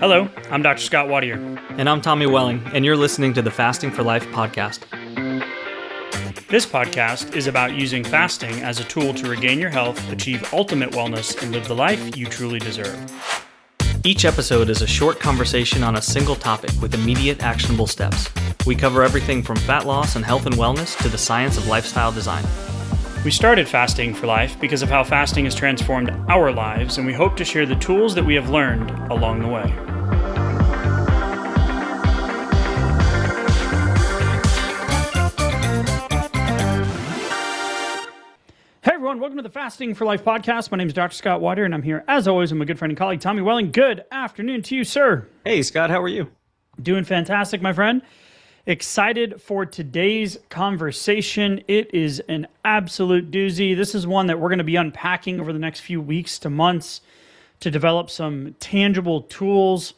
Hello, I'm Dr. Scott Wadier. And I'm Tommy Welling, and you're listening to the Fasting for Life podcast. This podcast is about using fasting as a tool to regain your health, achieve ultimate wellness, and live the life you truly deserve. Each episode is a short conversation on a single topic with immediate actionable steps. We cover everything from fat loss and health and wellness to the science of lifestyle design. We started Fasting for Life because of how fasting has transformed our lives, and we hope to share the tools that we have learned along the way. Hey everyone, welcome to the Fasting for Life podcast. My name is Dr. Scott Wadier, and I'm here, as always, with my good friend and colleague, Tommy Welling. Good afternoon to you, sir. Hey, Scott, how are you? Doing fantastic, my friend. Excited for today's conversation. It is an absolute doozy. This is one that we're going to be unpacking over the next few weeks to months to develop some tangible tools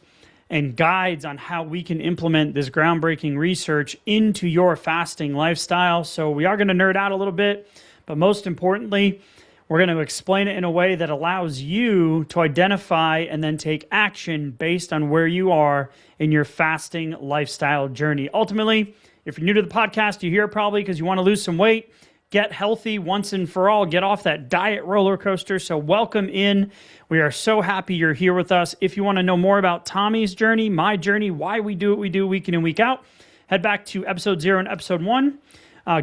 and guides on how we can implement this groundbreaking research into your fasting lifestyle. So we are going to nerd out a little bit, but most importantly, we're going to explain it in a way that allows you to identify and then take action based on where you are in your fasting lifestyle journey. Ultimately, if you're new to the podcast, you're here probably because you want to lose some weight, get healthy once and for all, get off that diet roller coaster. So welcome in. We are so happy you're here with us. If you want to know more about Tommy's journey, my journey, why we do what we do week in and week out, head back to episode 0 and episode 1.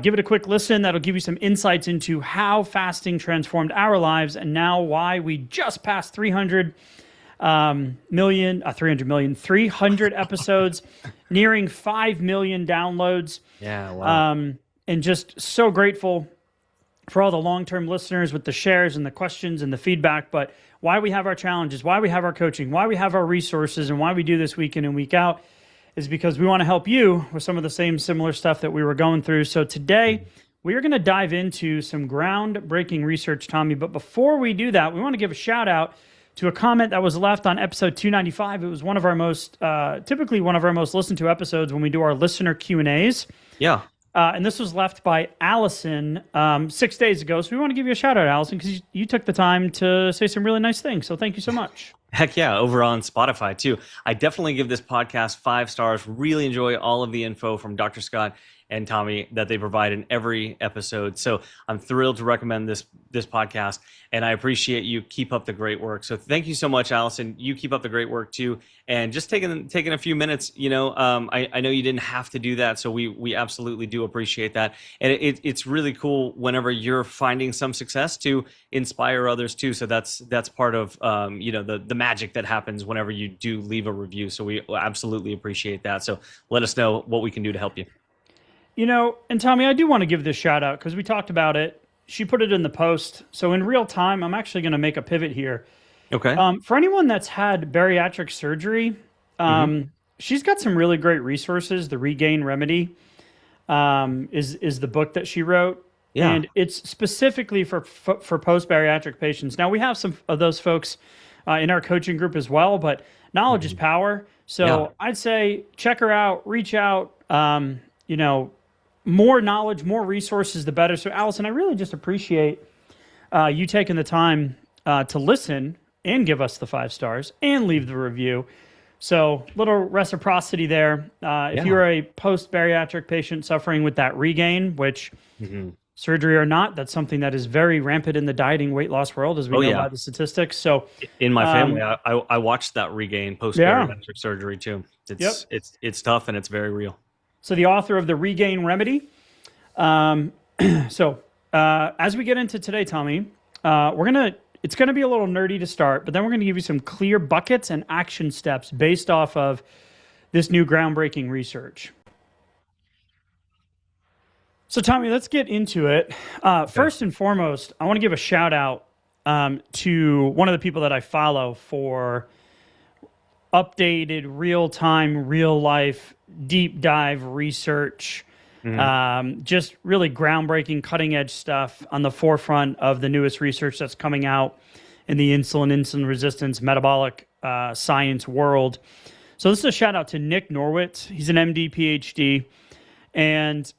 Give it a quick listen. That'll give you some insights into how fasting transformed our lives and now why we just passed 300 episodes, nearing 5 million downloads. Yeah, wow. And just so grateful for all the long-term listeners with the shares and the questions and the feedback, but why we have our challenges, why we have our coaching, why we have our resources, and why we do this week in and week out is because we want to help you with some of the same similar stuff that we were going through. So today, we are going to dive into some groundbreaking research, Tommy. But before we do that, we want to give a shout out to a comment that was left on episode 295. It was one of our most, typically one of our most listened to episodes when we do our listener Q&As. Yeah. And this was left by Allison 6 days ago. So we want to give you a shout out, Allison, because you took the time to say some really nice things. So thank you so much. Heck yeah, over on Spotify too. I definitely give this podcast 5 stars. Really enjoy all of the info from Dr. Scott and Tommy that they provide in every episode. So I'm thrilled to recommend this podcast, and I appreciate you. Keep up the great work. So thank you so much, Allison. You keep up the great work too, and just taking a few minutes. I know you didn't have to do that, so we absolutely do appreciate that. And it's really cool whenever you're finding some success to inspire others too. So that's part of the magic that happens whenever you do leave a review. So we absolutely appreciate that. So let us know what we can do to help you. And Tommy, I do want to give this shout out because we talked about it. She put it in the post. So in real time, I'm actually going to make a pivot here. Okay. For anyone that's had bariatric surgery, she's got some really great resources. The Regain Remedy is the book that she wrote. Yeah. And it's specifically for post-bariatric patients. Now, we have some of those folks in our coaching group as well, but knowledge is power. So I'd say check her out, reach out, more knowledge, more resources, the better. So, Allison, I really just appreciate you taking the time to listen and give us the 5 stars and leave the review. So, little reciprocity there. If you're a post-bariatric patient suffering with that regain, which surgery or not, that's something that is very rampant in the dieting weight loss world, as we know by the statistics. So, in my family, I watched that regain post-bariatric surgery too. It's tough and it's very real. So the author of the Regain Remedy. As we get into today, Tommy, it's gonna be a little nerdy to start, but then we're gonna give you some clear buckets and action steps based off of this new groundbreaking research. So Tommy, let's get into it. First and foremost, I want to give a shout out to one of the people that I follow for updated, real-time, real-life, deep dive research, just really groundbreaking, cutting-edge stuff on the forefront of the newest research that's coming out in the insulin resistance, metabolic science world. So this is a shout-out to Nick Norwitz. He's an MD, PhD, and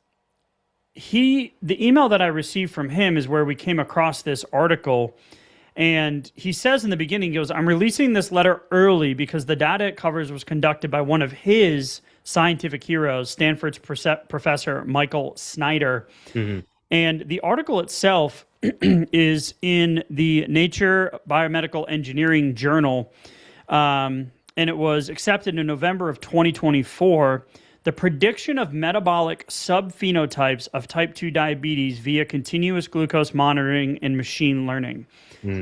the email that I received from him is where we came across this article. And he says in the beginning, he goes, I'm releasing this letter early because the data it covers was conducted by one of his scientific heroes, Stanford's Professor Michael Snyder. And the article itself is in the Nature Biomedical Engineering journal. And it was accepted in November of 2024. The prediction of metabolic subphenotypes of type 2 diabetes via continuous glucose monitoring and machine learning.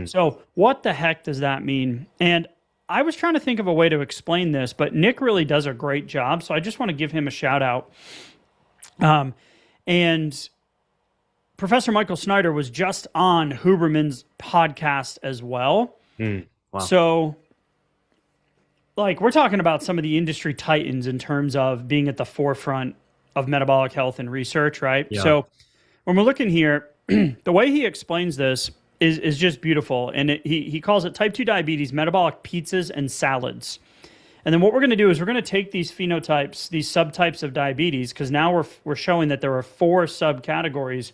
So what the heck does that mean? And I was trying to think of a way to explain this, but Nick really does a great job. So I just want to give him a shout out. And Professor Michael Snyder was just on Huberman's podcast as well. Wow. So, like, we're talking about some of the industry titans in terms of being at the forefront of metabolic health and research, right? Yeah. So when we're looking here, the way he explains this is just beautiful. And he calls it type 2 diabetes, metabolic pizzas and salads. And then what we're going to do is we're going to take these phenotypes, these subtypes of diabetes, because now we're showing that there are 4 subcategories.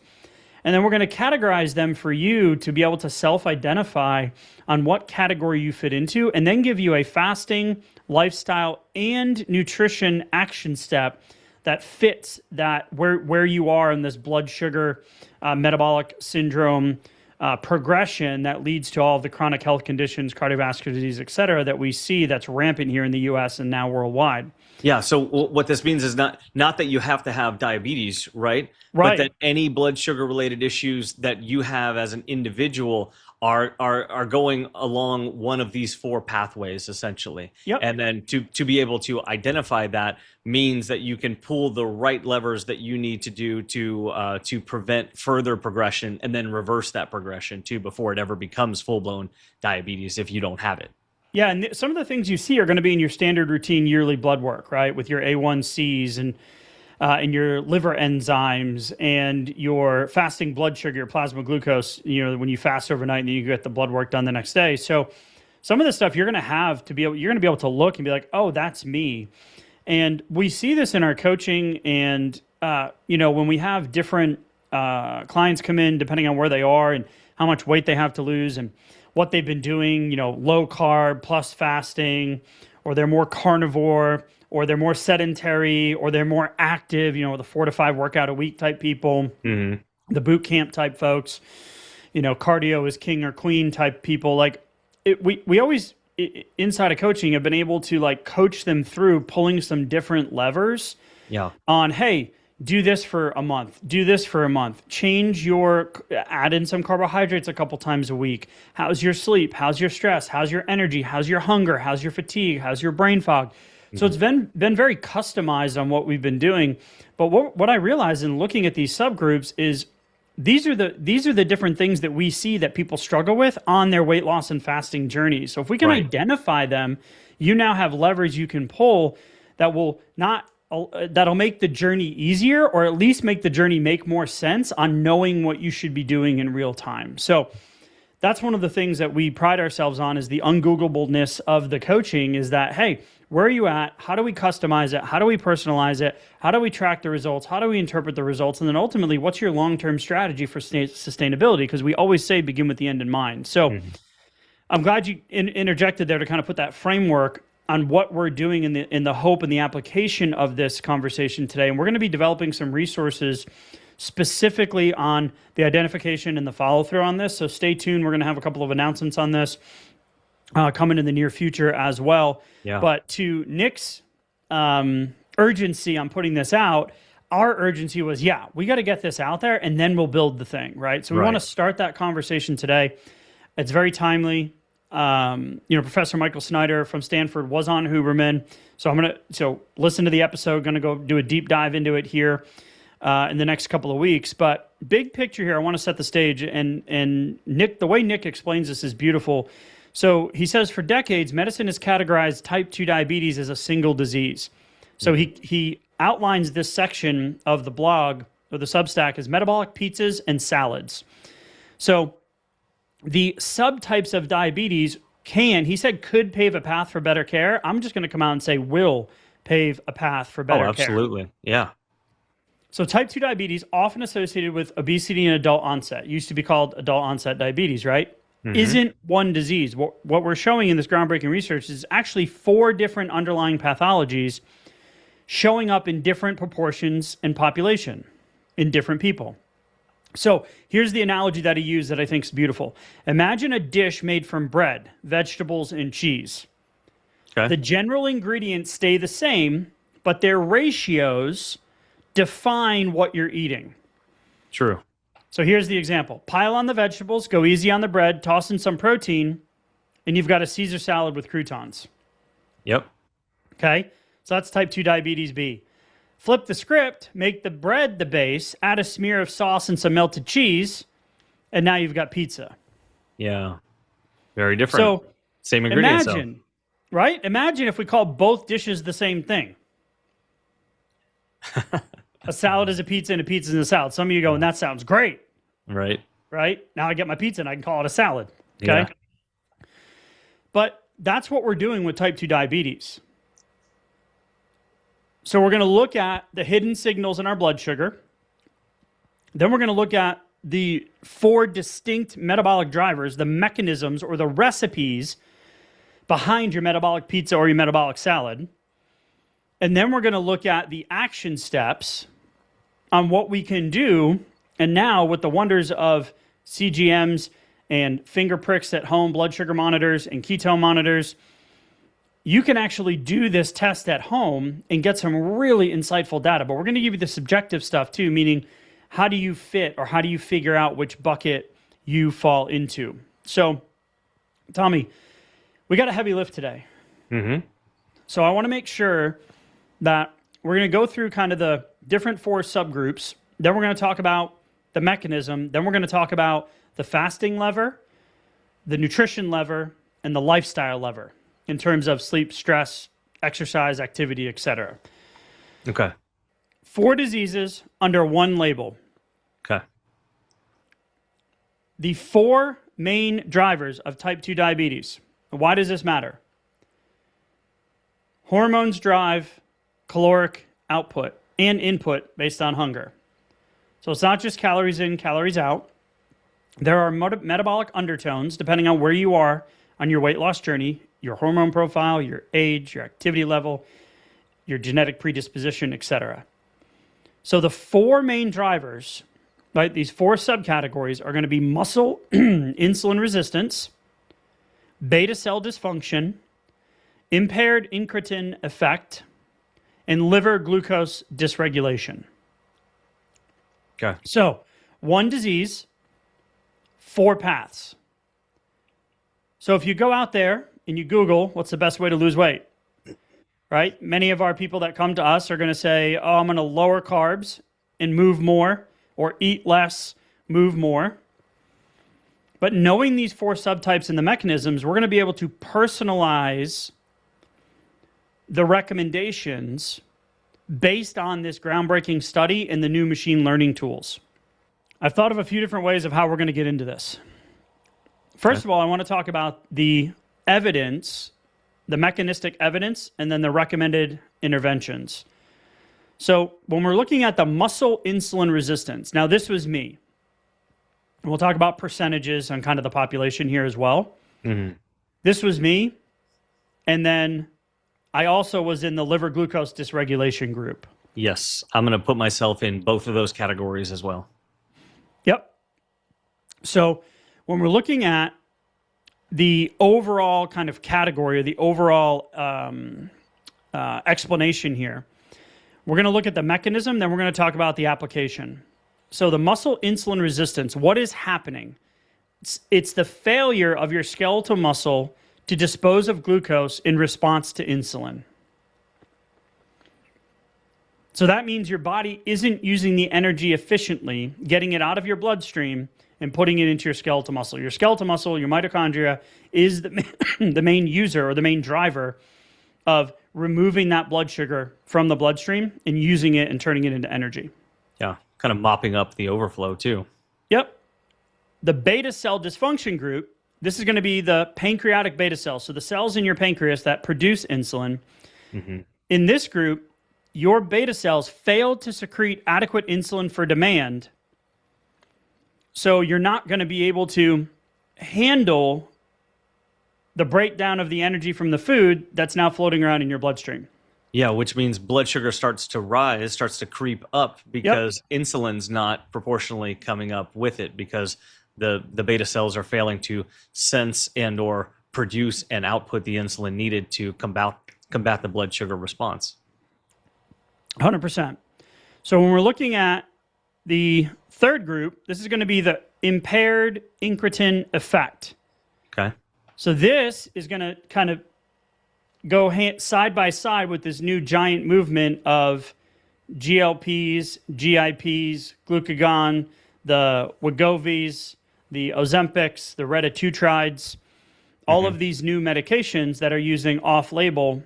And then we're going to categorize them for you to be able to self-identify on what category you fit into, and then give you a fasting, lifestyle, and nutrition action step that fits that where you are in this blood sugar metabolic syndrome progression that leads to all of the chronic health conditions, cardiovascular disease, et cetera, that we see that's rampant here in the U.S. and now worldwide. Yeah. So what this means is not that you have to have diabetes, right? Right. But that any blood sugar related issues that you have as an individual are going along one of these 4 pathways essentially. Yep. And then to be able to identify that means that you can pull the right levers that you need to do to prevent further progression and then reverse that progression too before it ever becomes full-blown diabetes if you don't have it. Yeah, and some of the things you see are going to be in your standard routine yearly blood work, right? With your A1Cs and your liver enzymes and your fasting blood sugar, your plasma glucose, when you fast overnight and then you get the blood work done the next day. So some of the stuff you're going to have to you're going to be able to look and be like, oh, that's me. And we see this in our coaching and, when we have different clients come in, depending on where they are and how much weight they have to lose and what they've been doing, low carb plus fasting, or they're more carnivore, or they're more sedentary, or they're more active, the 4 to 5 workout a week type people, the boot camp type folks, cardio is king or queen type people. Like we always inside of coaching have been able to like coach them through pulling some different levers on, hey, do this for a month, do this for a month, add in some carbohydrates a couple times a week. How's your sleep? How's your stress? How's your energy? How's your hunger? How's your fatigue? How's your brain fog? So it's been very customized on what we've been doing. But what I realized in looking at these subgroups is these are the different things that we see that people struggle with on their weight loss and fasting journey. So if we can identify them, you now have levers you can pull that that'll make the journey easier, or at least make the journey make more sense on knowing what you should be doing in real time. So that's one of the things that we pride ourselves on, is the ungoogleableness of the coaching, is that, hey, where are you at? How do we customize it? How do we personalize it? How do we track the results? How do we interpret the results? And then ultimately, what's your long-term strategy for sustainability? Because we always say begin with the end in mind. So I'm glad you interjected there to kind of put that framework on what we're doing in the hope and the application of this conversation today. And we're going to be developing some resources specifically on the identification and the follow-through on this. So stay tuned. We're going to have a couple of announcements on this coming in the near future as well. Yeah. But to Nick's urgency on putting this out, our urgency was, we got to get this out there and then we'll build the thing, right? So we want to start that conversation today. It's very timely. Professor Michael Snyder from Stanford was on Huberman. So listen to the episode, going to go do a deep dive into it here in the next couple of weeks. But big picture here, I want to set the stage. And Nick, the way Nick explains this is beautiful. So he says, for decades, medicine has categorized type 2 diabetes as a single disease. So he outlines this section of the blog or the Substack as metabolic pizzas and salads. So the subtypes of diabetes could pave a path for better care. I'm just going to come out and say will pave a path for better care. Absolutely. Yeah. So type 2 diabetes, often associated with obesity and adult onset, used to be called adult onset diabetes, right? isn't one disease. What we're showing in this groundbreaking research is actually 4 different underlying pathologies showing up in different proportions in population, in different people. So here's the analogy that he used that I think is beautiful. Imagine a dish made from bread, vegetables, and cheese. Okay. The general ingredients stay the same, but their ratios define what you're eating. True. So here's the example. Pile on the vegetables, go easy on the bread, toss in some protein, and you've got a Caesar salad with croutons. Yep. Okay? So that's type 2 diabetes B. Flip the script, make the bread the base, add a smear of sauce and some melted cheese, and now you've got pizza. Yeah. Very different. So same ingredients. imagine, right? Imagine if we called both dishes the same thing. A salad is a pizza and a pizza is a salad. Some of you go, and that sounds great. Right. Right? Now I get my pizza and I can call it a salad. Okay? Yeah. But that's what we're doing with type 2 diabetes. So we're going to look at the hidden signals in our blood sugar. Then we're going to look at the 4 distinct metabolic drivers, the mechanisms or the recipes behind your metabolic pizza or your metabolic salad. And then we're going to look at the action steps on what we can do. And now with the wonders of CGMs and finger pricks at home, blood sugar monitors and ketone monitors, you can actually do this test at home and get some really insightful data. But we're going to give you the subjective stuff too, meaning how do you fit or how do you figure out which bucket you fall into? So, Tommy, we got a heavy lift today. So I want to make sure that we're going to go through kind of the different 4 subgroups. Then we're going to talk about the mechanism. Then we're going to talk about the fasting lever, the nutrition lever, and the lifestyle lever in terms of sleep, stress, exercise, activity, etc. Okay. 4 diseases under one label. Okay. The 4 main drivers of type 2 diabetes. Why does this matter? Hormones drive caloric output and input based on hunger. So it's not just calories in, calories out. There are metabolic undertones depending on where you are on your weight loss journey, your hormone profile, your age, your activity level, your genetic predisposition, etc. So the 4 main drivers, right, these 4 subcategories are going to be muscle insulin resistance, beta cell dysfunction, impaired incretin effect, and liver glucose dysregulation. Okay. So 1 disease, 4 paths. So if you go out there and you Google what's the best way to lose weight, right? Many of our people that come to us are going to say, oh, I'm going to lower carbs and move more, or eat less, move more. But knowing these 4 subtypes and the mechanisms, we're going to be able to personalize the recommendations based on this groundbreaking study and the new machine learning tools. I've thought of a few different ways of how we're going to get into this. First of all, I want to talk about the evidence, the mechanistic evidence, and then the recommended interventions. So when we're looking at the muscle insulin resistance, now this was me. We'll talk about percentages on kind of the population here as well. This was me. And then I also was in the liver glucose dysregulation group. Yes. I'm going to put myself in both of those categories as well. Yep. So when we're looking at the overall kind of category, or the overall explanation here, we're going to look at the mechanism, then we're going to talk about the application. So the muscle insulin resistance, what is happening? It's the failure of your skeletal muscle to dispose of glucose in response to insulin. So that means your body isn't using the energy efficiently, getting it out of your bloodstream and putting it into your skeletal muscle. Your skeletal muscle, your mitochondria, is the main user or the main driver of removing that blood sugar from the bloodstream and using it and turning it into energy. Yeah, kind of mopping up the overflow too. Yep. The beta cell dysfunction group, this is going to be the pancreatic beta cells. So the cells in your pancreas that produce insulin. In this group, your beta cells failed to secrete adequate insulin for demand. So you're not going to be able to handle the breakdown of the energy from the food that's now floating around in your bloodstream. Yeah, which means blood sugar starts to rise, starts to creep up because insulin's not proportionally coming up with it because the beta cells are failing to sense and or produce and output the insulin needed to combat the blood sugar response. 100%. So when we're looking at the third group, this is going to be the impaired incretin effect. Okay. So this is going to kind of go side by side with this new giant movement of GLPs, GIPs, glucagon, the Wegovy's, the Ozempics, the retatrutides, all of these new medications that are using off-label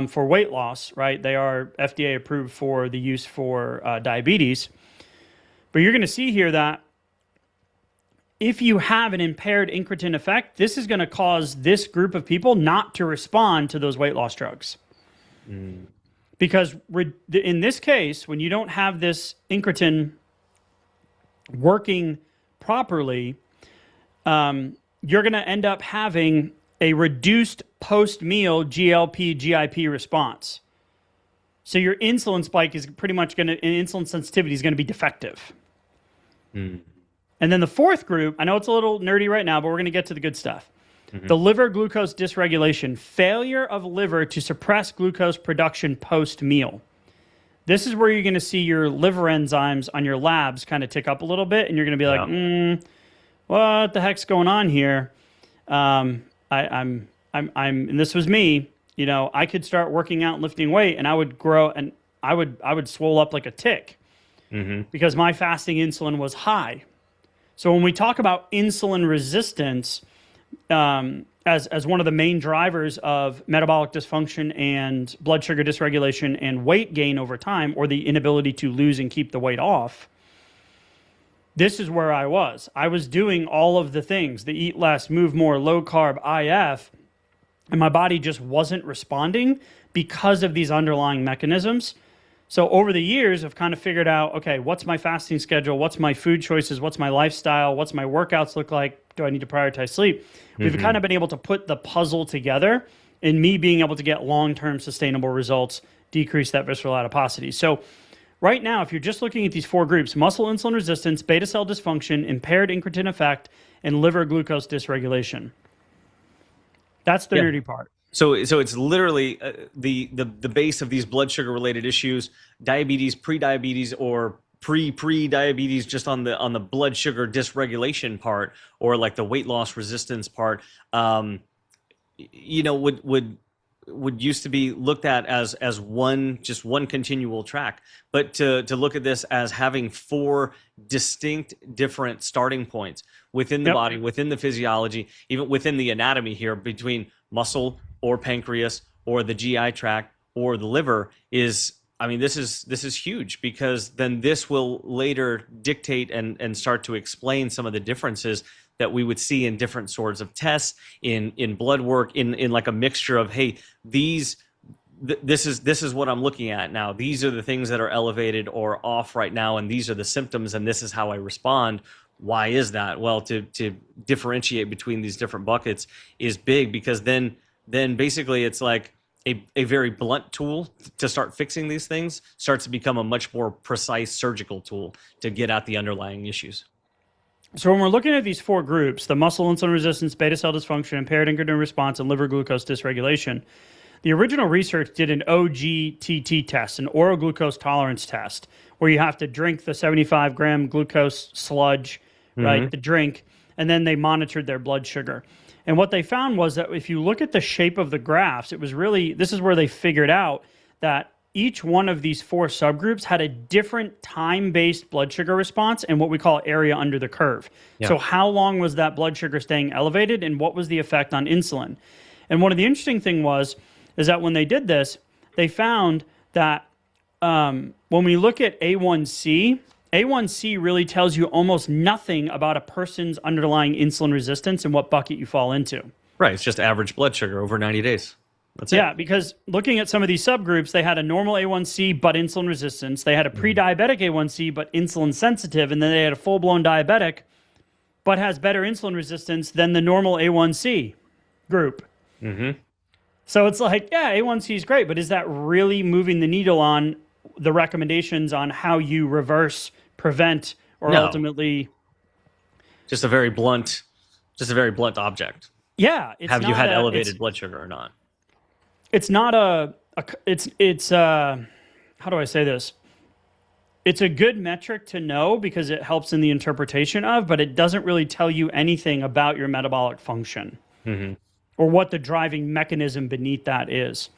for weight loss, right? They are FDA approved for the use for diabetes. But you're going to see here that if you have an impaired incretin effect, this is going to cause this group of people not to respond to those weight loss drugs. Because in this case, when you don't have this incretin working properly, you're going to end up having a reduced post-meal GLP, GIP response. So your insulin spike is pretty much going to, insulin sensitivity is going to be defective. And then the fourth group, I know it's a little nerdy right now, but we're going to get to the good stuff. The liver glucose dysregulation, failure of liver to suppress glucose production post-meal. This is where you're going to see your liver enzymes on your labs kind of tick up a little bit, and you're going to be like, what the heck's going on here? And this was me, you know, I could start working out and lifting weight, and I would grow, and I would swell up like a tick because my fasting insulin was high. So when we talk about insulin resistance as one of the main drivers of metabolic dysfunction and blood sugar dysregulation and weight gain over time, or the inability to lose and keep the weight off, this is where I was. I was doing all of the things, the eat less, move more, low carb, IF, and my body just wasn't responding because of these underlying mechanisms. So over the years, I've kind of figured out, okay, what's my fasting schedule? What's my food choices? What's my lifestyle? What's my workouts look like? Do I need to prioritize sleep? We've kind of been able to put the puzzle together in me being able to get long-term sustainable results, decrease that visceral adiposity. So right now, if you're just looking at these four groups, muscle insulin resistance, beta cell dysfunction, impaired incretin effect, and liver glucose dysregulation. That's the nerdy part. So it's literally the base of these blood sugar related issues, diabetes, pre-diabetes, or pre-diabetes, just on the blood sugar dysregulation part, or like the weight loss resistance part. You know, would used to be looked at as one continual track, but to look at this as having four distinct different starting points within the body, within the physiology, even within the anatomy here, between muscle or pancreas or the GI tract or the liver is, I mean, this is huge, because then this will later dictate and start to explain some of the differences that we would see in different sorts of tests, in blood work, in like a mixture of, hey, this is what I'm looking at now. These are the things that are elevated or off right now, and these are the symptoms, and this is how I respond. Why is that? Well, to differentiate between these different buckets is big, because then basically it's like a very blunt tool to start fixing these things starts to become a much more precise surgical tool to get at the underlying issues. So when we're looking at these four groups, the muscle insulin resistance, beta cell dysfunction, impaired incretin response, and liver glucose dysregulation, the original research did an OGTT test, an oral glucose tolerance test, where you have to drink the 75-gram glucose sludge, right, the drink, and then they monitored their blood sugar. And what they found was that if you look at the shape of the graphs, it was really, this is where they figured out that each one of these four subgroups had a different time-based blood sugar response and what we call area under the curve. Yeah. So how long was that blood sugar staying elevated, and what was the effect on insulin? And one of the interesting thing is that when they did this, they found that when we look at A1C, A1C really tells you almost nothing about a person's underlying insulin resistance and what bucket you fall into. Right, it's just average blood sugar over 90 days. That's it. Yeah, because looking at some of these subgroups, they had a normal A1C but insulin resistance. They had a pre-diabetic A1C but insulin sensitive, and then they had a full-blown diabetic but has better insulin resistance than the normal A1C group. Mm-hmm. So it's like, yeah, A1C is great, but is that really moving the needle on the recommendations on how you reverse, prevent, or No. ultimately? Just a very blunt object. Yeah, it's Have you not had a- elevated blood sugar or not? It's not it's how do I say this? It's a good metric to know because it helps in the interpretation of, but it doesn't really tell you anything about your metabolic function Mm-hmm. or what the driving mechanism beneath that is.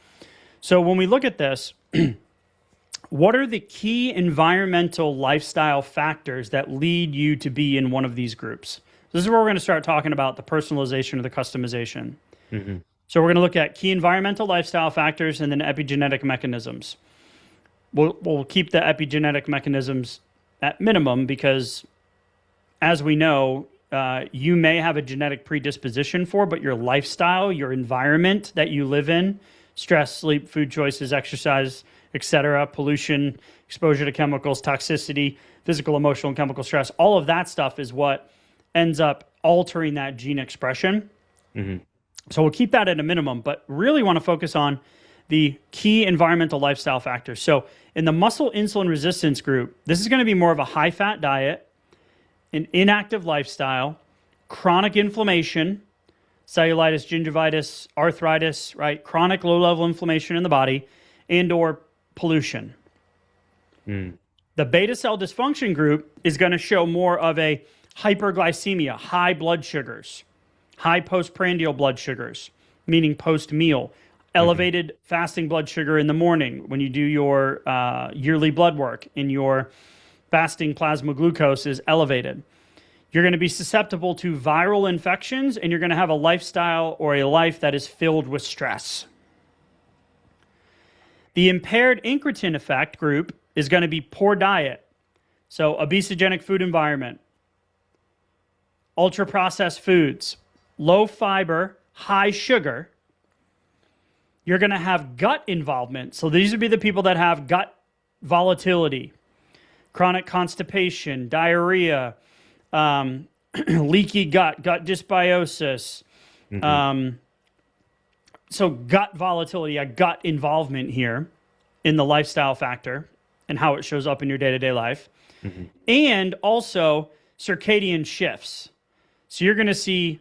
So when we look at this, what are the key environmental lifestyle factors that lead you to be in one of these groups? This is where we're going to start talking about the personalization or the customization. Mm-hmm. So we're going to look at key environmental lifestyle factors and then epigenetic mechanisms. We'll keep the epigenetic mechanisms at minimum because, as we know, you may have a genetic predisposition for, but your lifestyle, your environment that you live in, stress, sleep, food choices, exercise, etc., pollution, exposure to chemicals, toxicity, physical, emotional, and chemical stress, all of that stuff is what ends up altering that gene expression. Mm-hmm. So we'll keep that at a minimum, but really want to focus on the key environmental lifestyle factors. So in the muscle insulin resistance group, this is going to be more of a high-fat diet, an inactive lifestyle, chronic inflammation, cellulitis, gingivitis, arthritis, right? Chronic low-level inflammation in the body, and or pollution. Mm. The beta cell dysfunction group is going to show more of a hyperglycemia, high blood sugars, high postprandial blood sugars, meaning post-meal, elevated fasting blood sugar in the morning when you do your yearly blood work and your fasting plasma glucose is elevated. You're going to be susceptible to viral infections, and you're going to have a lifestyle or a life that is filled with stress. The impaired incretin effect group is going to be poor diet, so obesogenic food environment, ultra-processed foods, low fiber, high sugar. You're going to have gut involvement. So these would be the people that have gut volatility, chronic constipation, diarrhea, leaky gut, gut dysbiosis. Mm-hmm. So gut volatility, a gut involvement here in the lifestyle factor and how it shows up in your day-to-day life. Mm-hmm. And also circadian shifts. So you're going to see,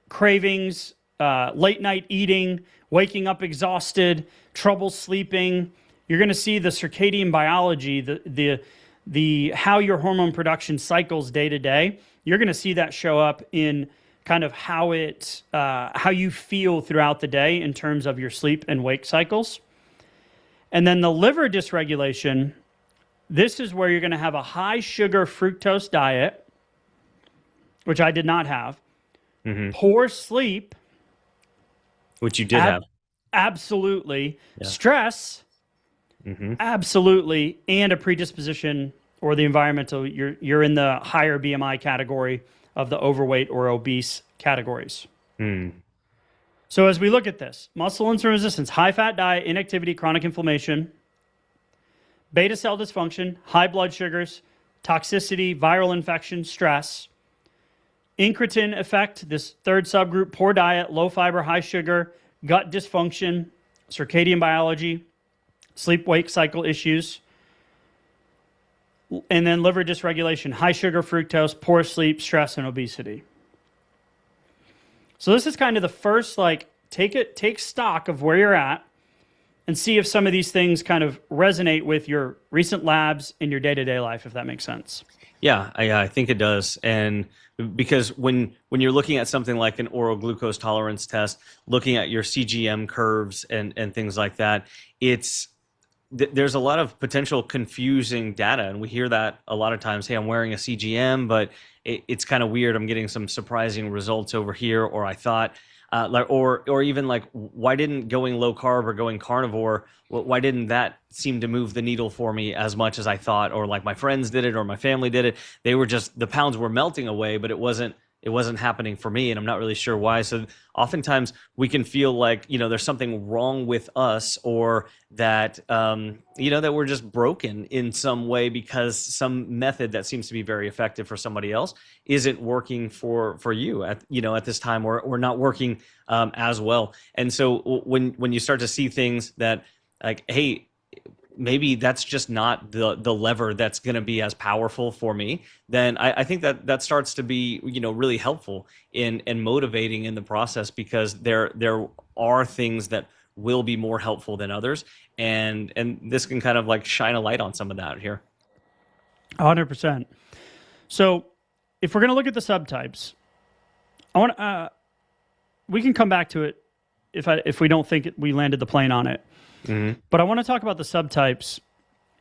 cravings, late night eating, waking up exhausted, trouble sleeping. You're going to see the circadian biology, the how your hormone production cycles day to day. You're going to see that show up in kind of how you feel throughout the day in terms of your sleep and wake cycles. And then the liver dysregulation, this is where you're going to have a high sugar fructose diet, which I did not have, poor sleep, which you did have. Absolutely. Yeah. Stress, absolutely. And a predisposition or the environmental, you're in the higher BMI category of the overweight or obese categories. Mm. So as we look at this, muscle insulin resistance, high-fat diet, inactivity, chronic inflammation, beta cell dysfunction, high blood sugars, toxicity, viral infection, stress, incretin effect, this third subgroup, poor diet, low fiber, high sugar, gut dysfunction, circadian biology, sleep-wake cycle issues, and then liver dysregulation, high sugar, fructose, poor sleep, stress, and obesity. So this is kind of the first, take stock of where you're at and see if some of these things kind of resonate with your recent labs in your day-to-day life, if that makes sense. Yeah, I think it does. And because when you're looking at something like an oral glucose tolerance test, looking at your CGM curves and things like that, there's a lot of potential confusing data. And we hear that a lot of times, hey, I'm wearing a CGM, but it's kind of weird. I'm getting some surprising results over here, or I thought, or even like, why didn't going low carb or going carnivore, why didn't that seem to move the needle for me as much as I thought? Or like my friends did it, or my family did it. They were just, the pounds were melting away, but it wasn't it wasn't happening for me, and I'm not really sure why. So oftentimes we can feel like, there's something wrong with us, or that, that we're just broken in some way because some method that seems to be very effective for somebody else isn't working for you at this time, or not working as well. And so when you start to see things that, like, hey, maybe that's just not the lever that's going to be as powerful for me, then I think that starts to be really helpful in motivating in the process, because there are things that will be more helpful than others, and this can kind of like shine a light on some of that here. 100%. So if we're going to look at the subtypes, we can come back to it if we don't think we landed the plane on it. Mm-hmm. But I want to talk about the subtypes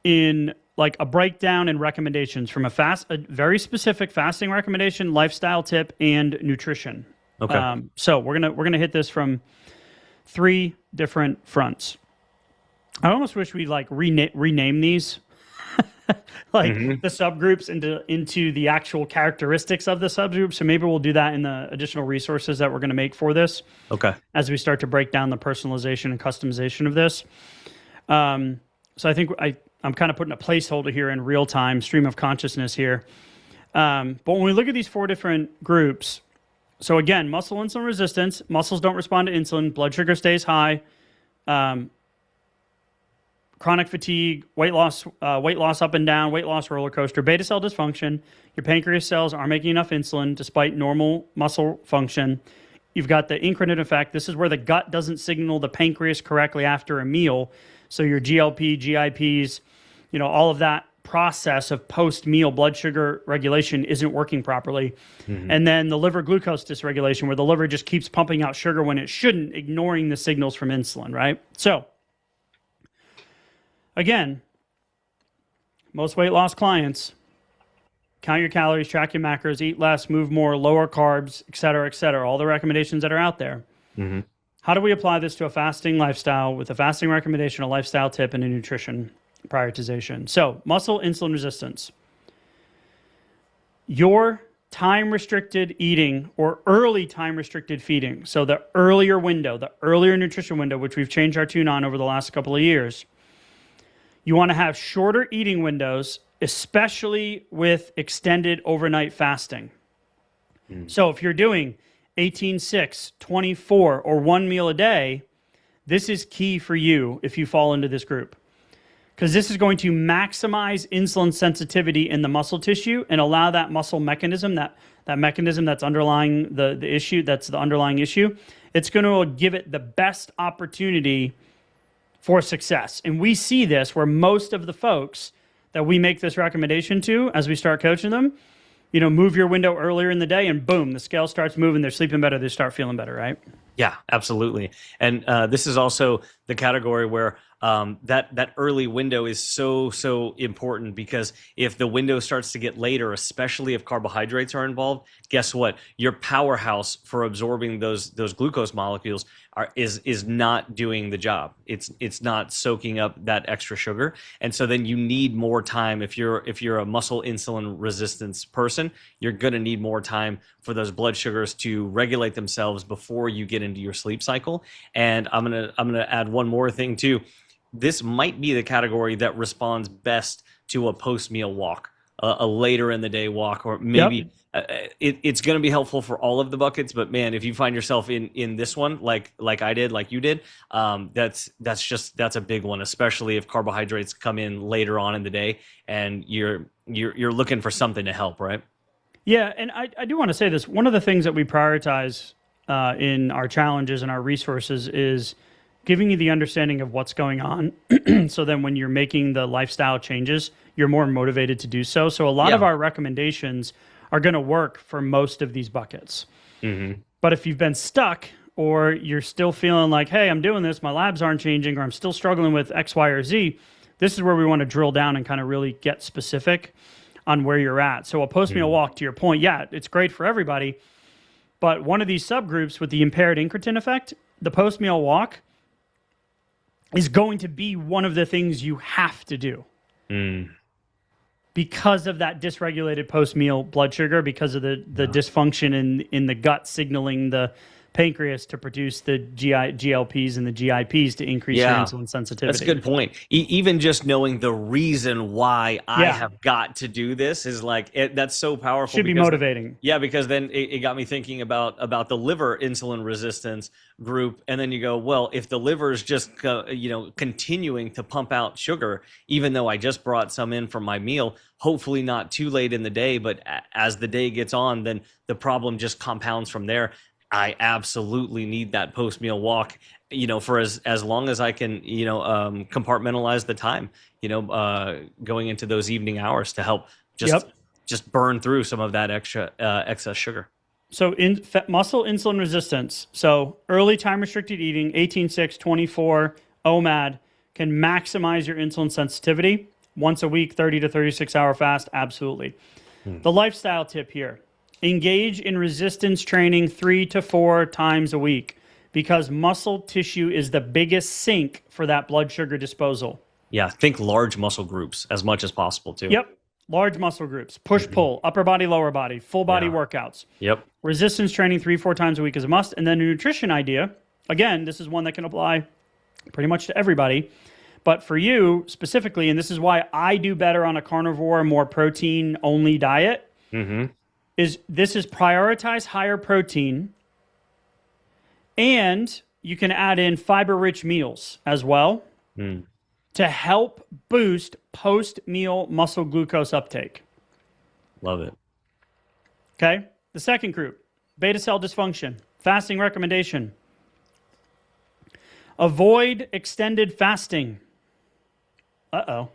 in like a breakdown and recommendations from a very specific fasting recommendation, lifestyle tip, and nutrition. Okay. So we're gonna hit this from 3 different fronts. I almost wish we like rename these like the subgroups into the actual characteristics of the subgroup. So maybe we'll do that in the additional resources that we're going to make for this. Okay. As we start to break down the personalization and customization of this. So I think I'm kind of putting a placeholder here in real time, stream of consciousness here. But when we look at these 4 different groups, so again, muscle insulin resistance, muscles don't respond to insulin, blood sugar stays high, chronic fatigue, weight loss up and down, weight loss roller coaster, beta cell dysfunction. Your pancreas cells aren't making enough insulin despite normal muscle function. You've got the incretin effect. This is where the gut doesn't signal the pancreas correctly after a meal. So your GLP, GIPs, all of that process of post-meal blood sugar regulation isn't working properly. Mm-hmm. And then the liver glucose dysregulation, where the liver just keeps pumping out sugar when it shouldn't, ignoring the signals from insulin, right? So again, most weight loss clients, count your calories, track your macros, eat less, move more, lower carbs, et cetera, all the recommendations that are out there. Mm-hmm. How do we apply this to a fasting lifestyle with a fasting recommendation, a lifestyle tip, and a nutrition prioritization? So muscle insulin resistance. Your time-restricted eating or early time-restricted feeding, so the earlier window, the earlier nutrition window, which we've changed our tune on over the last couple of years, you want to have shorter eating windows, especially with extended overnight fasting. So if you're doing 18-6, 24, or 1 meal a day, this is key for you if you fall into this group. Because this is going to maximize insulin sensitivity in the muscle tissue and allow that muscle mechanism, that mechanism that's underlying the issue, that's the underlying issue, it's going to give it the best opportunity for success. And we see this where most of the folks that we make this recommendation to as we start coaching them, move your window earlier in the day and boom, the scale starts moving, they're sleeping better, they start feeling better, right? Yeah, absolutely. And this is also the category where that early window is so important, because if the window starts to get later, especially if carbohydrates are involved, guess what? Your powerhouse for absorbing those glucose molecules is not doing the job. It's not soaking up that extra sugar, and so then you need more time. If you're a muscle insulin resistance person, you're going to need more time for those blood sugars to regulate themselves before you get into your sleep cycle. And I'm gonna add one more thing too. This might be the category that responds best to a post-meal walk, a later in the day walk, or maybe it's going to be helpful for all of the buckets. But man, if you find yourself in this one, like I did, like you did, that's a big one, especially if carbohydrates come in later on in the day and you're looking for something to help, right? Yeah, and I do want to say this. One of the things that we prioritize in our challenges and our resources is giving you the understanding of what's going on. So then when you're making the lifestyle changes, you're more motivated to do so. So a lot of our recommendations are going to work for most of these buckets. Mm-hmm. But if you've been stuck, or you're still feeling like, hey, I'm doing this, my labs aren't changing, or I'm still struggling with X, Y, or Z, this is where we want to drill down and kind of really get specific on where you're at. So a post-meal walk, to your point, yeah, it's great for everybody. But one of these subgroups with the impaired incretin effect, the post-meal walk is going to be one of the things you have to do. because of that dysregulated post-meal blood sugar, because of the dysfunction in the gut signaling the pancreas to produce the GLPs and the GIPs to increase your insulin sensitivity. That's a good point. Even just knowing the reason why I Yeah. have got to do this is like that's so powerful. Should be motivating. Yeah, because then it got me thinking about the liver insulin resistance group, and then you go, well, if the liver is just continuing to pump out sugar, even though I just brought some in from my meal, hopefully not too late in the day, but as the day gets on, then the problem just compounds from there. I absolutely need that post-meal walk, for as long as I can, compartmentalize the time, going into those evening hours to help just burn through some of that excess sugar. So muscle insulin resistance. So early time restricted eating, 18-6, 24, OMAD can maximize your insulin sensitivity. Once a week, 30 to 36 hour fast, absolutely. The lifestyle tip here. Engage in resistance training 3 to 4 times a week because muscle tissue is the biggest sink for that blood sugar disposal. Yeah, think large muscle groups as much as possible too. Yep, large muscle groups, push-pull, upper body, lower body, full body workouts. Yep. Resistance training 3-4 times a week is a must. And then a nutrition idea, again, this is one that can apply pretty much to everybody. But for you specifically, and this is why I do better on a carnivore, more protein-only diet, is prioritize higher protein, and you can add in fiber-rich meals as well to help boost post-meal muscle glucose uptake. Love it. Okay. The second group, beta cell dysfunction, fasting recommendation. Avoid extended fasting. Uh-oh.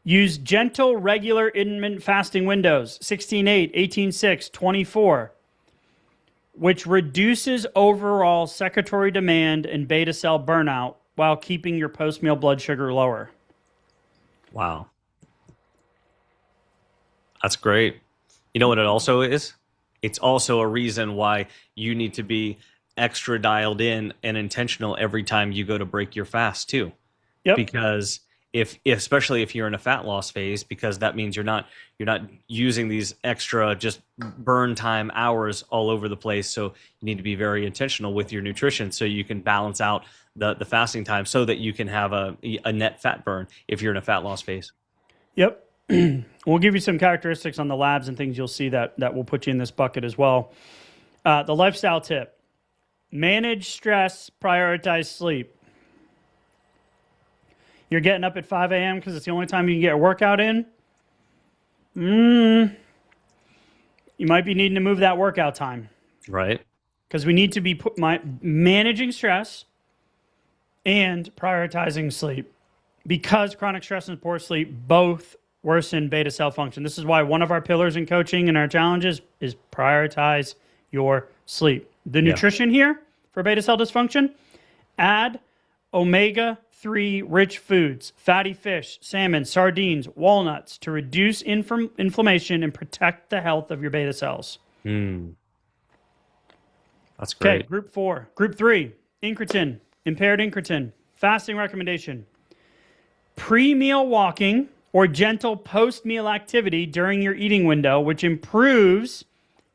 Use gentle, regular intermittent fasting windows, 16-8, 18-6, 24, which reduces overall secretory demand and beta cell burnout while keeping your post-meal blood sugar lower. Wow. That's great. You know what it also is? It's also a reason why you need to be extra dialed in and intentional every time you go to break your fast too. Yep. Because especially if you're in a fat loss phase, because that means you're not using these extra just burn time hours all over the place. So you need to be very intentional with your nutrition so you can balance out the fasting time so that you can have a net fat burn if you're in a fat loss phase. Yep. We'll give you some characteristics on the labs and things you'll see that will put you in this bucket as well. The lifestyle tip, manage stress, prioritize sleep. You're getting up at 5 a.m. because it's the only time you can get a workout in. You might be needing to move that workout time. Right. Because we need to be managing stress and prioritizing sleep. Because chronic stress and poor sleep both worsen beta cell function. This is why one of our pillars in coaching and our challenges is prioritize your sleep. The nutrition here for beta cell dysfunction, add omega-3 rich foods, fatty fish, salmon, sardines, walnuts to reduce inflammation and protect the health of your beta cells. That's great. Okay, group 4. Group 3, incretin, impaired incretin, fasting recommendation. Pre-meal walking or gentle post-meal activity during your eating window, which improves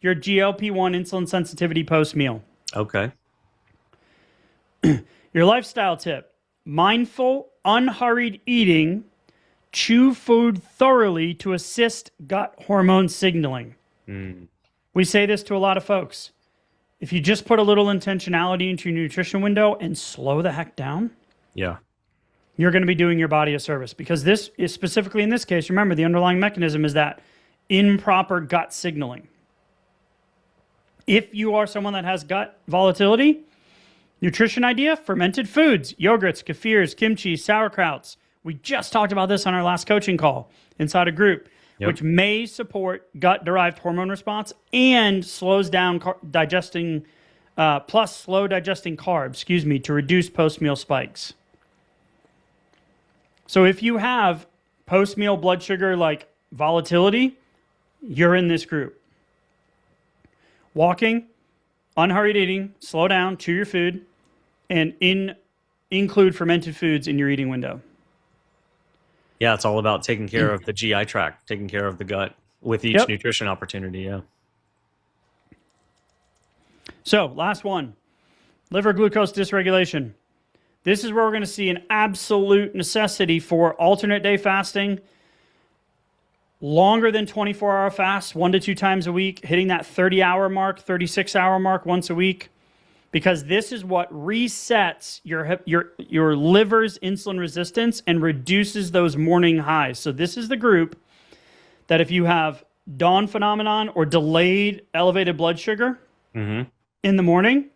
your GLP-1 insulin sensitivity post-meal. Okay. Your lifestyle tip, mindful, unhurried eating, chew food thoroughly to assist gut hormone signaling. We say this to a lot of folks. If you just put a little intentionality into your nutrition window and slow the heck down, you're going to be doing your body a service. Because this is specifically in this case, remember, the underlying mechanism is that improper gut signaling. If you are someone that has gut volatility, nutrition idea, fermented foods, yogurts, kefirs, kimchi, sauerkrauts. We just talked about this on our last coaching call inside a group, which may support gut-derived hormone response and slows down digesting, plus slow digesting carbs, to reduce post-meal spikes. So if you have post-meal blood sugar like volatility, you're in this group. Walking, unhurried eating, slow down, chew your food, and include fermented foods in your eating window. Yeah, it's all about taking care of the GI tract, taking care of the gut with each Yep. nutrition opportunity. Yeah. So last one, liver glucose dysregulation. This is where we're going to see an absolute necessity for alternate day fasting, longer than 24-hour fasts, 1 to 2 times a week, hitting that 30-hour mark, 36-hour mark once a week, because this is what resets your liver's insulin resistance and reduces those morning highs. So this is the group that if you have dawn phenomenon or delayed elevated blood sugar in the morning,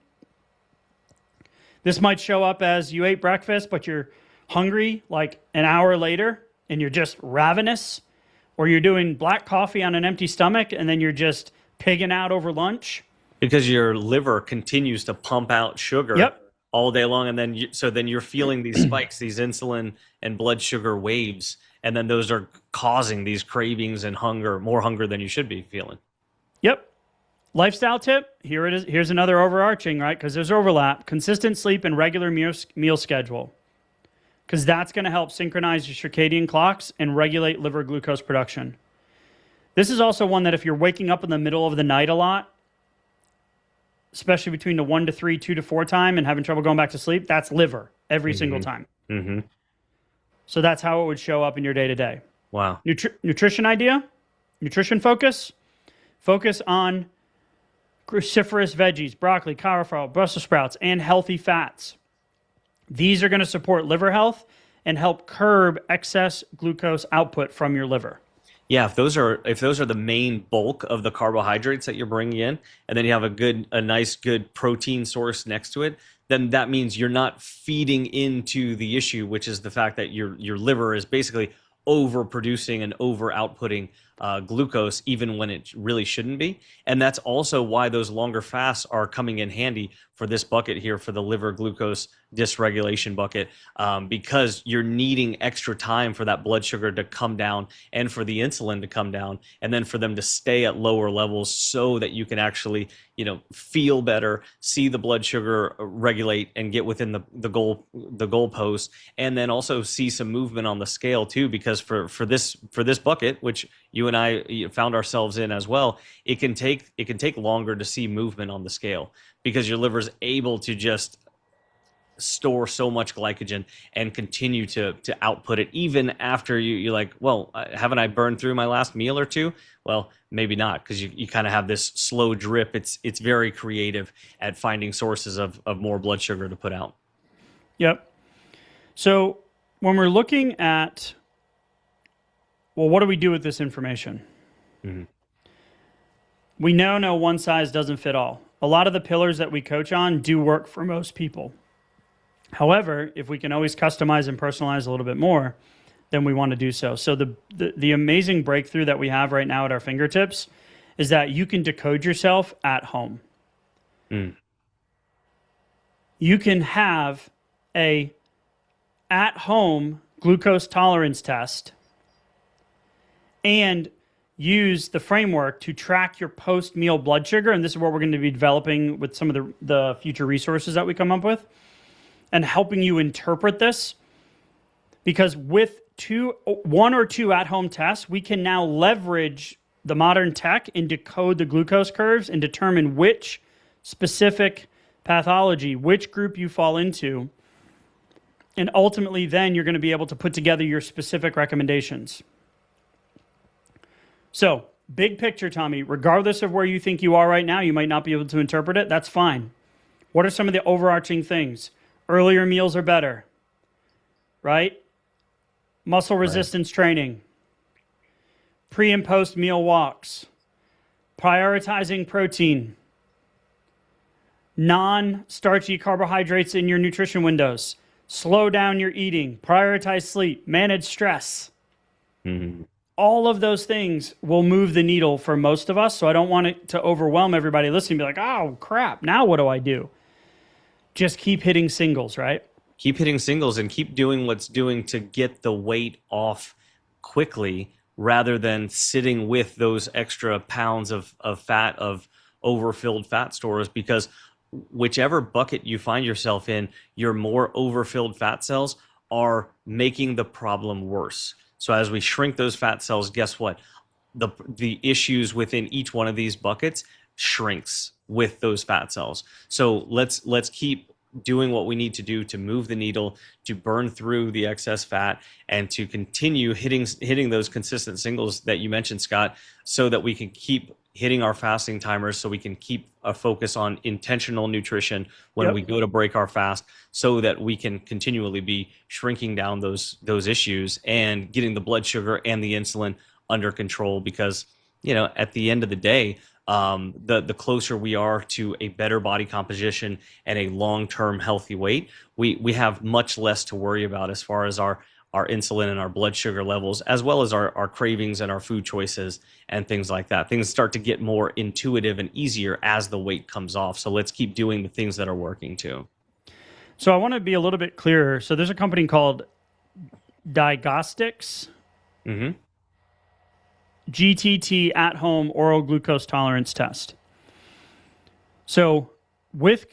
this might show up as you ate breakfast, but you're hungry like an hour later and you're just ravenous, or you're doing black coffee on an empty stomach and then you're just pigging out over lunch. Because your liver continues to pump out sugar all day long. And then then you're feeling these spikes, these insulin and blood sugar waves. And then those are causing these cravings and hunger, more hunger than you should be feeling. Yep. Lifestyle tip, here it is. Here's another overarching, right? Because there's overlap. Consistent sleep and regular meal schedule. Because that's going to help synchronize your circadian clocks and regulate liver glucose production. This is also one that if you're waking up in the middle of the night a lot, especially between the 1 to 3, 2 to 4 time and having trouble going back to sleep, that's liver every single time. So that's how it would show up in your day-to-day. Wow. Nutrition idea, nutrition focus on cruciferous veggies, broccoli, cauliflower, Brussels sprouts, and healthy fats. These are going to support liver health and help curb excess glucose output from your liver. Yeah, if those are the main bulk of the carbohydrates that you're bringing in, and then you have a nice good protein source next to it, then that means you're not feeding into the issue, which is the fact that your liver is basically overproducing and over outputting glucose even when it really shouldn't be. And that's also why those longer fasts are coming in handy for this bucket here, for the liver glucose dysregulation bucket, because you're needing extra time for that blood sugar to come down and for the insulin to come down, and then for them to stay at lower levels so that you can actually, feel better, see the blood sugar regulate and get within the goalpost, and then also see some movement on the scale too. Because for this bucket, which you and I found ourselves in as well, it can take longer to see movement on the scale, because your liver's able to just store so much glycogen and continue to output it even after you're like, well, haven't I burned through my last meal or two? Well, maybe not, because you kind of have this slow drip. It's very creative at finding sources of more blood sugar to put out. Yep. So when we're looking at, well, what do we do with this information? We know no one size doesn't fit all. A lot of the pillars that we coach on do work for most people. However, if we can always customize and personalize a little bit more, then we want to do so. So the amazing breakthrough that we have right now at our fingertips is that you can decode yourself at home. You can have a at-home glucose tolerance test and use the framework to track your post-meal blood sugar. And this is what we're going to be developing with some of the future resources that we come up with, and helping you interpret this. Because with 1 or 2 at-home tests, we can now leverage the modern tech and decode the glucose curves and determine which specific pathology, which group you fall into. And ultimately, then you're going to be able to put together your specific recommendations. So, big picture, Tommy, regardless of where you think you are right now, you might not be able to interpret it. That's fine. What are some of the overarching things? Earlier meals are better, right? Muscle resistance training, pre and post meal walks, prioritizing protein, non-starchy carbohydrates in your nutrition windows, slow down your eating, prioritize sleep, manage stress. All of those things will move the needle for most of us. So I don't want it to overwhelm everybody listening, be like, oh crap, now what do I do? Just keep hitting singles, right? Keep hitting singles and keep doing what's doing to get the weight off quickly, rather than sitting with those extra pounds of fat, of overfilled fat stores. Because whichever bucket you find yourself in, your more overfilled fat cells are making the problem worse. So as we shrink those fat cells, guess what? The issues within each one of these buckets shrinks with those fat cells. So let's keep doing what we need to do to move the needle, to burn through the excess fat, and to continue hitting those consistent singles that you mentioned, Scott, so that we can keep hitting our fasting timers, so we can keep a focus on intentional nutrition when we go to break our fast, so that we can continually be shrinking down those issues and getting the blood sugar and the insulin under control. Because at the end of the day, the closer we are to a better body composition and a long-term healthy weight, we have much less to worry about as far as our insulin and our blood sugar levels, as well as our cravings and our food choices and things like that. Things start to get more intuitive and easier as the weight comes off. So let's keep doing the things that are working too. So I want to be a little bit clearer. So there's a company called Diagnostics. GTT at-home oral glucose tolerance test. So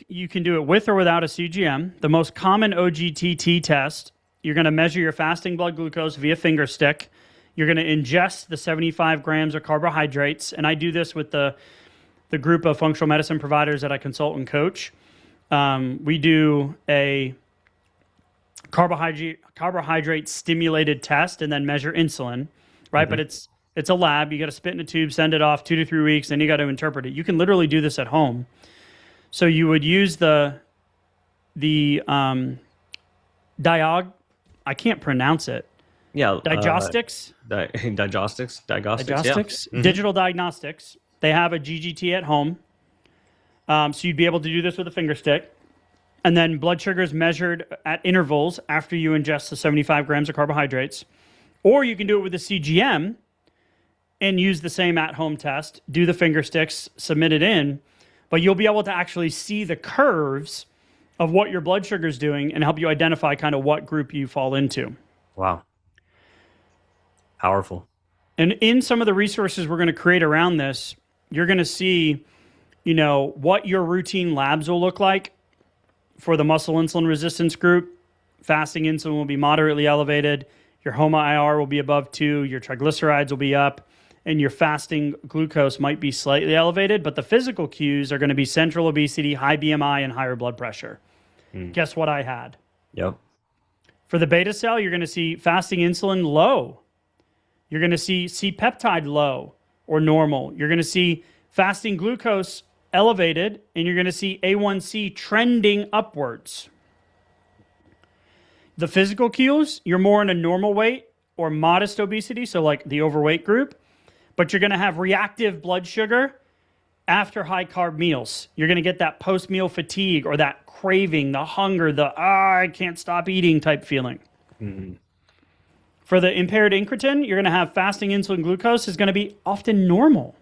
you can do it with or without a CGM. The most common OGTT test, you're going to measure your fasting blood glucose via finger stick. You're going to ingest the 75 grams of carbohydrates. And I do this with the group of functional medicine providers that I consult and coach. We do a carbohydrate stimulated test and then measure insulin, right? But it's a lab. You got to spit in a tube, send it off 2 to 3 weeks, then you got to interpret it. You can literally do this at home. So you would use I can't pronounce it. Yeah. Diagnostics. Diagnostics. Yeah. Digital diagnostics. They have a GGT at home. So you'd be able to do this with a finger stick. And then blood sugar is measured at intervals after you ingest the 75 grams of carbohydrates. Or you can do it with a CGM and use the same at-home test, do the finger sticks, submit it in, but you'll be able to actually see the curves of what your blood sugar is doing and help you identify kind of what group you fall into. Wow. Powerful. And in some of the resources we're going to create around this, you're going to see, what your routine labs will look like. For the muscle insulin resistance group, fasting insulin will be moderately elevated. Your HOMA-IR will be above 2. Your triglycerides will be up. And your fasting glucose might be slightly elevated, but the physical cues are going to be central obesity, high BMI, and higher blood pressure. Guess what I had? Yep. For the beta cell, you're going to see fasting insulin low. You're going to see C-peptide low or normal. You're going to see fasting glucose elevated, and you're going to see A1C trending upwards. The physical cues, you're more in a normal weight or modest obesity, so like the overweight group. But you're going to have reactive blood sugar after high-carb meals. You're going to get that post-meal fatigue or that craving, the hunger, I can't stop eating type feeling. For the impaired incretin, you're going to have fasting insulin glucose is going to be often normal.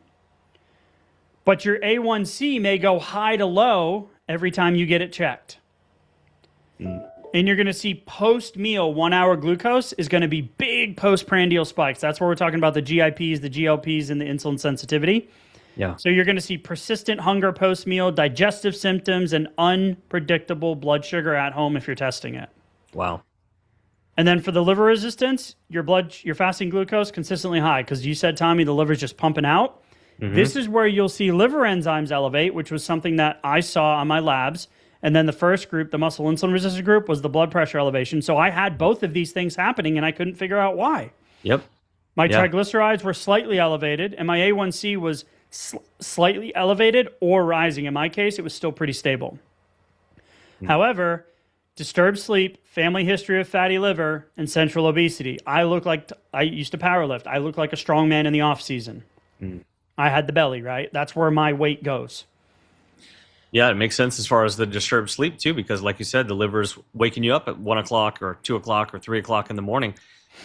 But your A1C may go high to low every time you get it checked. And you're going to see post-meal 1 hour glucose is going to be big postprandial spikes. That's where we're talking about the GIPs, the GLPs, and the insulin sensitivity. Yeah. So you're going to see persistent hunger post-meal, digestive symptoms, and unpredictable blood sugar at home if you're testing it. Wow. And then for the liver resistance, your fasting glucose consistently high because you said, Tommy, the liver's just pumping out. This is where you'll see liver enzymes elevate, which was something that I saw on my labs. And then the first group, the muscle insulin resistant group, was the blood pressure elevation. So I had both of these things happening, and I couldn't figure out why. Yep. My triglycerides were slightly elevated, and my A1C was slightly elevated or rising. In my case, it was still pretty stable. However, disturbed sleep, family history of fatty liver, and central obesity. I used to powerlift. I look like a strong man in the off season. I had the belly, right? That's where my weight goes. Yeah, it makes sense as far as the disturbed sleep too, because like you said, the liver's waking you up at 1 o'clock or 2 o'clock or 3 o'clock in the morning.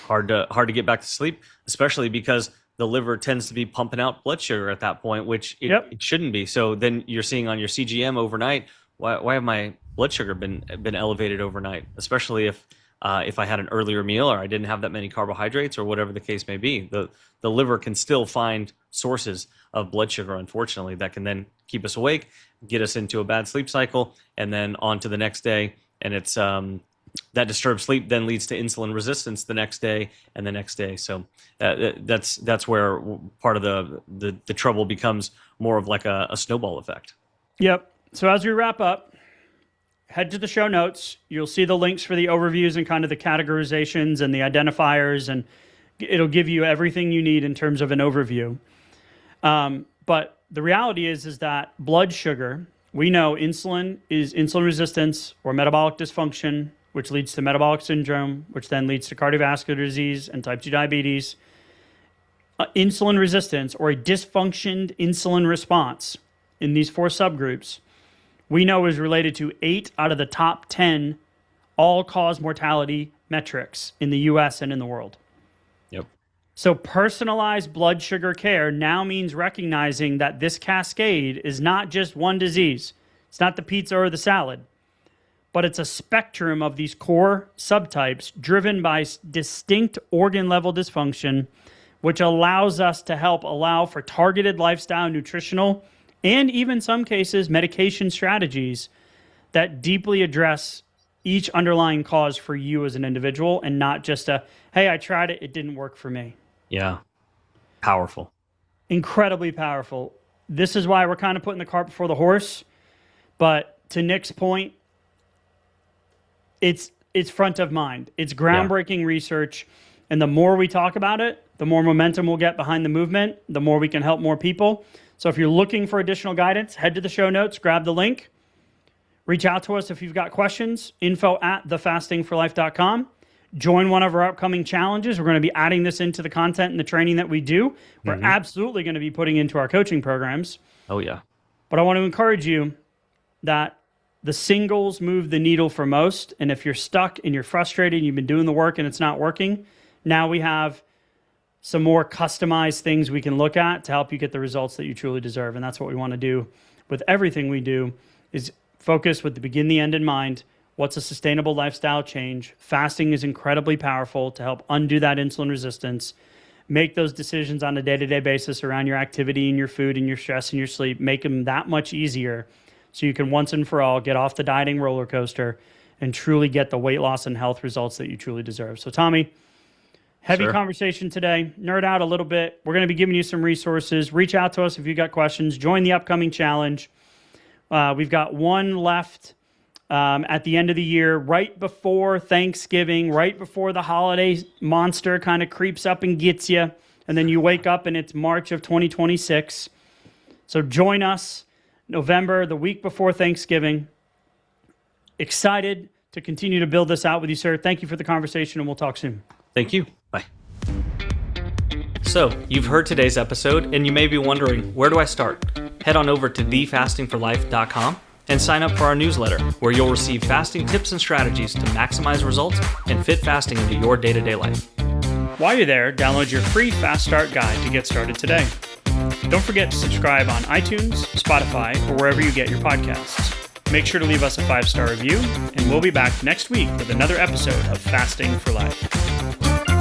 Hard to get back to sleep, especially because the liver tends to be pumping out blood sugar at that point, which it shouldn't be. So then you're seeing on your CGM overnight, why have my blood sugar been elevated overnight? Especially if I had an earlier meal or I didn't have that many carbohydrates or whatever the case may be. The liver can still find sources of blood sugar, unfortunately, that can then keep us awake, get us into a bad sleep cycle, and then on to the next day. And it's that disturbed sleep then leads to insulin resistance the next day and the next day. So that's where part of the trouble becomes more of like a snowball effect. Yep. So as we wrap up, head to the show notes. You'll see the links for the overviews and kind of the categorizations and the identifiers, and it'll give you everything you need in terms of an overview. But the reality is that blood sugar, we know insulin is insulin resistance or metabolic dysfunction, which leads to metabolic syndrome, which then leads to cardiovascular disease and type 2 diabetes. Insulin resistance or a dysfunctioned insulin response in these 4 subgroups, we know is related to 8 out of the top 10 all-cause mortality metrics in the US and in the world. Yep. So personalized blood sugar care now means recognizing that this cascade is not just one disease. It's not the pizza or the salad, but it's a spectrum of these core subtypes driven by distinct organ-level dysfunction, which allows us to help allow for targeted lifestyle, nutritional, and even some cases, medication strategies that deeply address each underlying cause for you as an individual and not just a, hey, I tried it, it didn't work for me. Yeah. Powerful. Incredibly powerful. This is why we're kind of putting the cart before the horse. But to Nick's point, it's front of mind. It's groundbreaking research. And the more we talk about it, the more momentum we'll get behind the movement, the more we can help more people. So if you're looking for additional guidance, head to the show notes, grab the link, reach out to us if you've got questions, info@thefastingforlife.com. Join one of our upcoming challenges. We're going to be adding this into the content and the training that we do. We're absolutely going to be putting into our coaching programs. Oh, yeah. But I want to encourage you that the singles move the needle for most. And if you're stuck and you're frustrated, you've been doing the work and it's not working, now we have some more customized things we can look at to help you get the results that you truly deserve. And that's what we want to do with everything we do, is focus with the begin, the end in mind. What's a sustainable lifestyle change? Fasting is incredibly powerful to help undo that insulin resistance. Make those decisions on a day-to-day basis around your activity and your food and your stress and your sleep. Make them that much easier so you can once and for all get off the dieting roller coaster and truly get the weight loss and health results that you truly deserve. So Tommy, heavy conversation today. Nerd out a little bit. We're going to be giving you some resources. Reach out to us if you've got questions. Join the upcoming challenge. We've got one left at the end of the year, right before Thanksgiving, right before the holiday monster kind of creeps up and gets you. And then you wake up and it's March of 2026. So join us November, the week before Thanksgiving. Excited to continue to build this out with you, sir. Thank you for the conversation, and we'll talk soon. Thank you. Bye. So, you've heard today's episode, and you may be wondering, where do I start? Head on over to thefastingforlife.com and sign up for our newsletter, where you'll receive fasting tips and strategies to maximize results and fit fasting into your day-to-day life. While you're there, download your free Fast Start guide to get started today. Don't forget to subscribe on iTunes, Spotify, or wherever you get your podcasts. Make sure to leave us a 5-star review, and we'll be back next week with another episode of Fasting for Life.